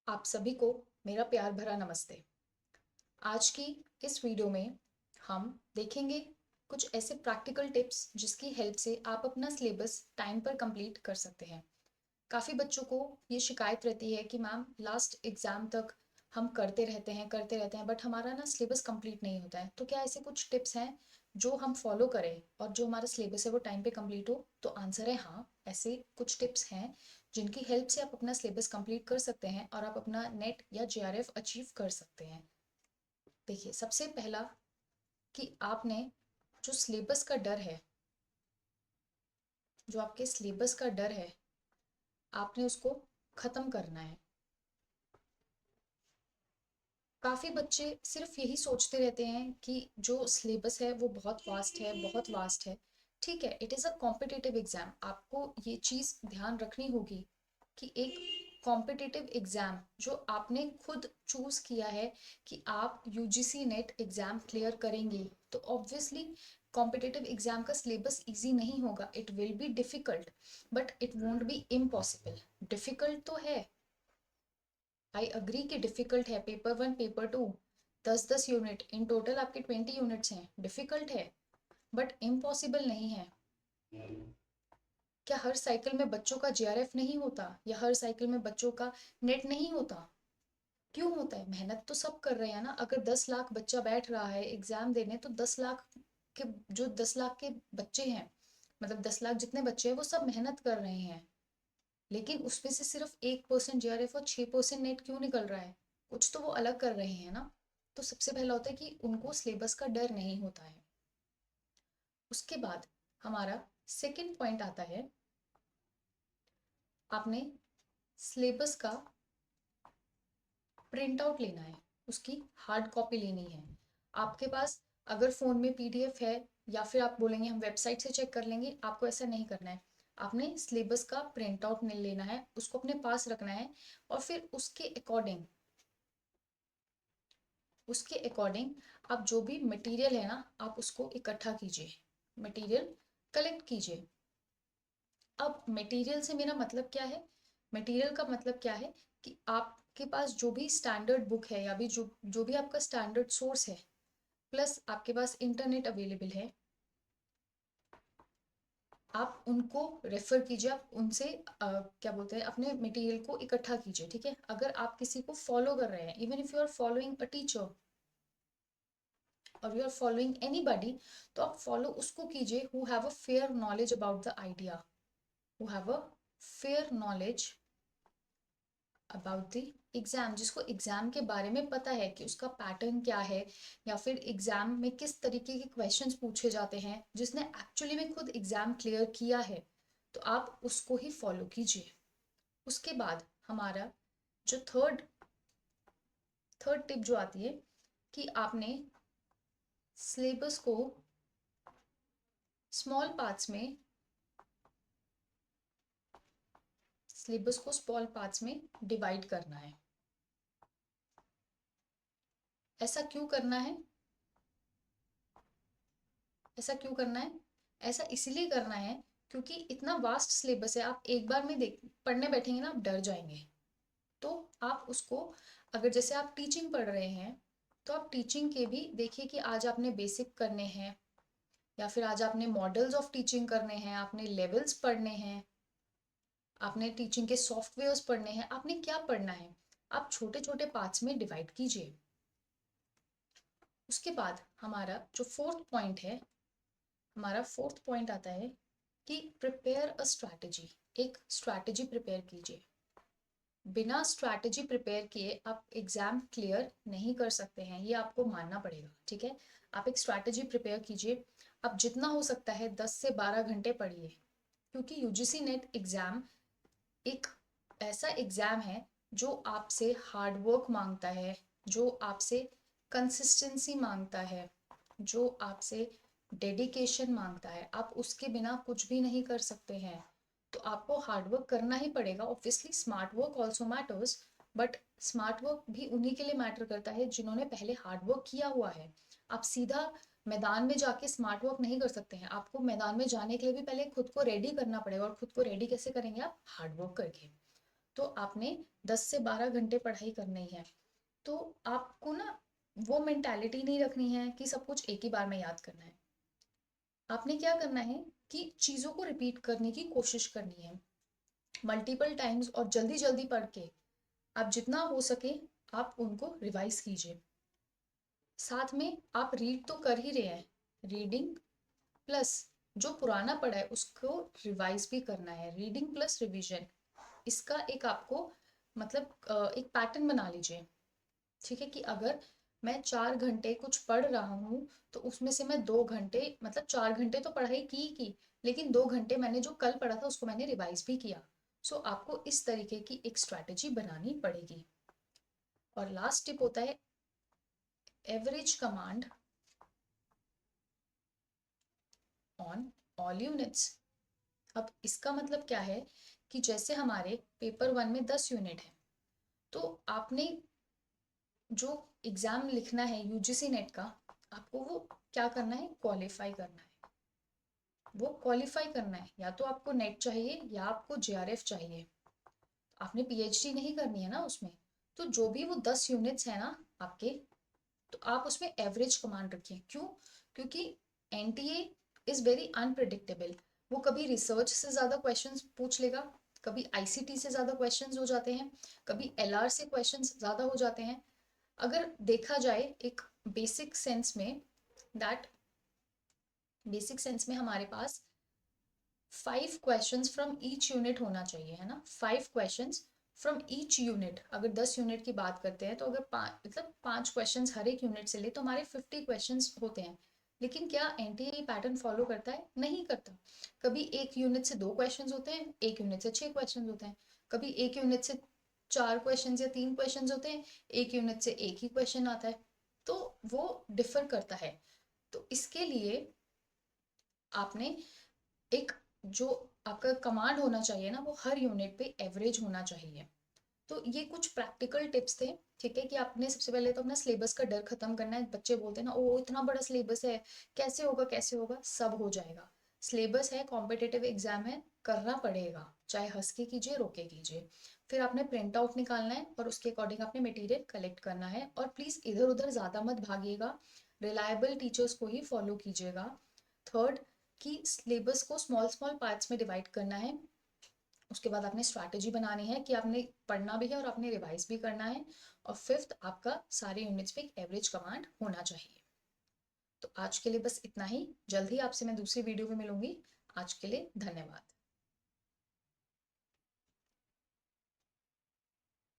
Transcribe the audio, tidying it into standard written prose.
आप सभी को मेरा प्यार भरा नमस्ते। आज की इस वीडियो में हम देखेंगे कुछ ऐसे प्रैक्टिकल टिप्स जिसकी हेल्प से आप अपना सिलेबस टाइम पर कंप्लीट कर सकते हैं। काफ़ी बच्चों को ये शिकायत रहती है कि मैम लास्ट एग्ज़ाम तक हम करते रहते हैं बट हमारा ना सिलेबस कंप्लीट नहीं होता है। तो क्या ऐसे कुछ टिप्स हैं जो हम फॉलो करें और जो हमारा सिलेबस है वो टाइम पे कंप्लीट हो? तो आंसर है हाँ, ऐसे कुछ टिप्स हैं जिनकी हेल्प से आप अपना सिलेबस कंप्लीट कर सकते हैं और आप अपना नेट या जेआरएफ अचीव कर सकते हैं। देखिए, सबसे पहला कि आपने जो सिलेबस का डर है, जो आपके सिलेबस का डर है, आपने उसको ख़त्म करना है। काफ़ी बच्चे सिर्फ यही सोचते रहते हैं कि जो सिलेबस है वो बहुत वास्ट है, बहुत वास्ट है। ठीक है, it is a competitive exam. आपको ये चीज़ ध्यान रखनी होगी कि एक कॉम्पिटिटिव एग्ज़ाम जो आपने खुद चूज़ किया है कि आप यूजीसी नेट एग्ज़ाम क्लियर करेंगे, तो ऑब्वियसली कॉम्पिटिटिव एग्ज़ाम का सिलेबस इजी नहीं होगा। It will be difficult but it won't be impossible. Difficult तो है, आई अग्री कि डिफिकल्ट है। Paper one, paper two, 10-10 unit, in total आपके 20 यूनिट्स हैं। डिफिकल्ट है बट इम्पॉसिबल नहीं है। क्या हर साइकिल में बच्चों का जेआरएफ नहीं होता या हर साइकिल में बच्चों का नेट नहीं होता? क्यों होता है? मेहनत तो सब कर रहे हैं ना। अगर 10 लाख बच्चा बैठ रहा है एग्जाम देने, तो 10 लाख के, जो 10 लाख के बच्चे हैं, मतलब 10 लाख जितने बच्चे हैं वो सब मेहनत कर रहे हैं। लेकिन उसमें से सिर्फ 1% जेआरएफ और 6% नेट क्यों निकल रहा है? कुछ तो वो अलग कर रहे हैं ना। तो सबसे पहला होता है कि उनको सिलेबस का डर नहीं होता है। उसके बाद हमारा सेकंड पॉइंट आता है, आपने सिलेबस का प्रिंट आउट लेना है, उसकी हार्ड कॉपी लेनी है। आपके पास अगर फ़ोन में पीडीएफ है या फिर आप बोलेंगे हम वेबसाइट से चेक कर लेंगे, आपको ऐसा नहीं करना है। आपने सिलेबस का प्रिंट आउट लेना है, उसको अपने पास रखना है और फिर उसके अकॉर्डिंग आप जो भी मटेरियल है ना, आप उसको इकट्ठा कीजिए, मटेरियल कलेक्ट कीजिए। अब मटेरियल से मेरा मतलब क्या है? मटेरियल का मतलब क्या है कि आपके पास जो भी स्टैंडर्ड बुक है या भी जो जो भी आपका स्टैंडर्ड सोर्स है, प्लस आपके पास इंटरनेट अवेलेबल है, आप उनको रेफर कीजिए। आप उनसे क्या बोलते हैं, अपने मटेरियल को इकट्ठा कीजिए। ठीक है, अगर आप किसी को फॉलो कर रहे हैं, even if you are following a teacher और यू आर फॉलोइंग एनीबॉडी, तो आप फॉलो उसको कीजिए who have a fair knowledge about the idea, who have a fair knowledge about the exam, जिसको एग्जाम के बारे में पता है कि उसका पैटर्न क्या है या फिर एग्जाम में किस तरीके के क्वेश्चंस पूछे जाते हैं, जिसने एक्चुअली में खुद एग्जाम क्लियर किया है। तो आप उसको ही फॉलो कीजिए। उसके बाद हमारा जो थर्ड टिप जो आती है कि आपने सिलेबस को स्मॉल पार्ट्स में सिलेबस को स्मॉल पार्ट्स में डिवाइड करना है। ऐसा क्यों करना है? ऐसा क्यों करना है? ऐसा इसलिए करना है क्योंकि इतना वास्ट सिलेबस है, आप एक बार में देख पढ़ने बैठेंगे ना, आप डर जाएंगे। तो आप उसको, अगर जैसे आप टीचिंग पढ़ रहे हैं, तो आप टीचिंग के भी देखिए कि आज आपने बेसिक करने हैं या फिर आज आपने मॉडल्स ऑफ टीचिंग करने हैं, आपने लेवल्स पढ़ने हैं, आपने टीचिंग के सॉफ्टवेयर्स पढ़ने हैं, आपने क्या पढ़ना है, आप छोटे छोटे पार्ट्स में डिवाइड कीजिए। उसके बाद हमारा जो फोर्थ पॉइंट आता है कि प्रिपेयर अ स्ट्रैटेजी। एक स्ट्रैटेजी प्रिपेयर कीजिए। बिना स्ट्रैटेजी प्रिपेयर किए आप एग्जाम क्लियर नहीं कर सकते हैं, ये आपको मानना पड़ेगा। ठीक है, आप एक स्ट्रैटेजी प्रिपेयर कीजिए। आप जितना हो सकता है 10 से 12 घंटे पढ़िए, क्योंकि यूजीसी नेट एग्जाम एक ऐसा एग्जाम है जो आपसे हार्ड वर्क मांगता है, जो आपसे कंसिस्टेंसी मांगता है, जो आपसे डेडिकेशन मांगता है। आप उसके बिना कुछ भी नहीं कर सकते हैं, तो आपको हार्ड वर्क करना ही पड़ेगा। Obviously smart work also matters, but smart work भी उन्हीं के लिए मैटर करता है जिन्होंने पहले हार्ड वर्क किया हुआ है। आप सीधा मैदान में जाके स्मार्ट वर्क नहीं कर सकते हैं, आपको मैदान में जाने के लिए भी पहले खुद को रेडी करना पड़ेगा। और खुद को रेडी कैसे करेंगे? आप हार्ड वर्क करके। तो आपने 10 से 12 घंटे पढ़ाई करनी है। तो आपको ना वो मेंटालिटी नहीं रखनी है कि सब कुछ एक ही बार में याद करना है। आपने क्या करना है कि चीज़ों को रिपीट करने की कोशिश करनी है मल्टीपल टाइम्स, और जल्दी जल्दी पढ़ के आप जितना हो सके आप उनको रिवाइज कीजिए। साथ में आप रीड तो कर ही रहे हैं, रीडिंग प्लस जो पुराना पढ़ा है उसको रिवाइज भी करना है। रीडिंग प्लस रिवीजन, इसका एक आपको मतलब एक पैटर्न बना लीजिए। ठीक है कि अगर मैं 4 घंटे कुछ पढ़ रहा हूँ तो उसमें से मैं 2 घंटे मतलब 4 घंटे तो पढ़ाई की, लेकिन 2 घंटे मैंने जो कल पढ़ा था उसको मैंने रिवाइज भी किया। सो आपको इस तरीके की एक स्ट्रैटेजी बनानी पड़ेगी। और लास्ट टिप होता है average command on all units. अब इसका मतलब क्या है कि जैसे हमारे पेपर 1 में 10 यूनिट है, तो आपने जो एग्जाम लिखना है यूजीसी नेट का, आपको वो क्या करना है, क्वालिफाई करना है। वो क्वालिफाई करना है, या तो आपको नेट चाहिए या आपको जेआरएफ चाहिए। आपने पीएचडी नहीं करनी है ना उसमें। तो जो भी वो 10 यूनिट्स है ना आपके, तो आप उसमें एवरेज कमांड रखिए। क्यों? क्योंकि एनटीए इज वेरी अनप्रिडिक्टेबल। वो कभी रिसर्च से ज्यादा क्वेश्चंस पूछ लेगा, कभी आईसीटी से ज्यादा क्वेश्चंस हो जाते हैं, कभी एलआर से क्वेश्चंस ज्यादा हो जाते हैं। अगर देखा जाए एक बेसिक सेंस में, दैट बेसिक सेंस में हमारे पास 5 क्वेश्चंस फ्रॉम ईच यूनिट होना चाहिए, है ना। 5 क्वेश्चंस फ्रॉम ईच यूनिट। अगर 10 यूनिट की बात करते हैं तो अगर मतलब 5 क्वेश्चंस हर एक यूनिट से ले तो हमारे 50 क्वेश्चंस होते हैं। लेकिन क्या एनटीए पैटर्न फॉलो करता है? नहीं करता। कभी एक यूनिट से 2 क्वेश्चंस होते हैं, एक यूनिट से 6 क्वेश्चंस होते हैं, कभी एक यूनिट से 4 क्वेश्चंस या 3 क्वेश्चंस होते हैं, एक यूनिट से एक ही क्वेश्चन आता है। तो वो डिफर करता है। तो इसके लिए आपने एक जो आपका कमांड होना चाहिए ना, वो हर यूनिट पे एवरेज होना चाहिए। तो ये कुछ प्रैक्टिकल टिप्स थे। ठीक है कि आपने सबसे पहले तो अपना सिलेबस का डर खत्म करना है। बच्चे बोलते हैं ना, ओ इतना बड़ा सिलेबस है, कैसे होगा कैसे होगा। सब हो जाएगा। सिलेबस है, कॉम्पिटिटिव एग्जाम है, करना पड़ेगा, चाहे हंस के कीजिए रोके कीजिए। फिर आपने प्रिंट आउट निकालना है और उसके अकॉर्डिंग आपने मटेरियल कलेक्ट करना है। और प्लीज इधर उधर ज्यादा मत भागिएगा, रिलायबल टीचर्स को ही फॉलो कीजिएगा। थर्ड, कि सिलेबस को स्मॉल स्मॉल पार्ट्स में डिवाइड करना है। उसके बाद आपने स्ट्रैटेजी बनानी है कि आपने पढ़ना भी है और आपने रिवाइज भी करना है। और फिफ्थ, आपका सारे यूनिट्स पे एक एवरेज कमांड होना चाहिए। तो आज के लिए बस इतना ही। जल्द ही आपसे मैं दूसरी वीडियो में मिलूंगी। आज के लिए धन्यवाद।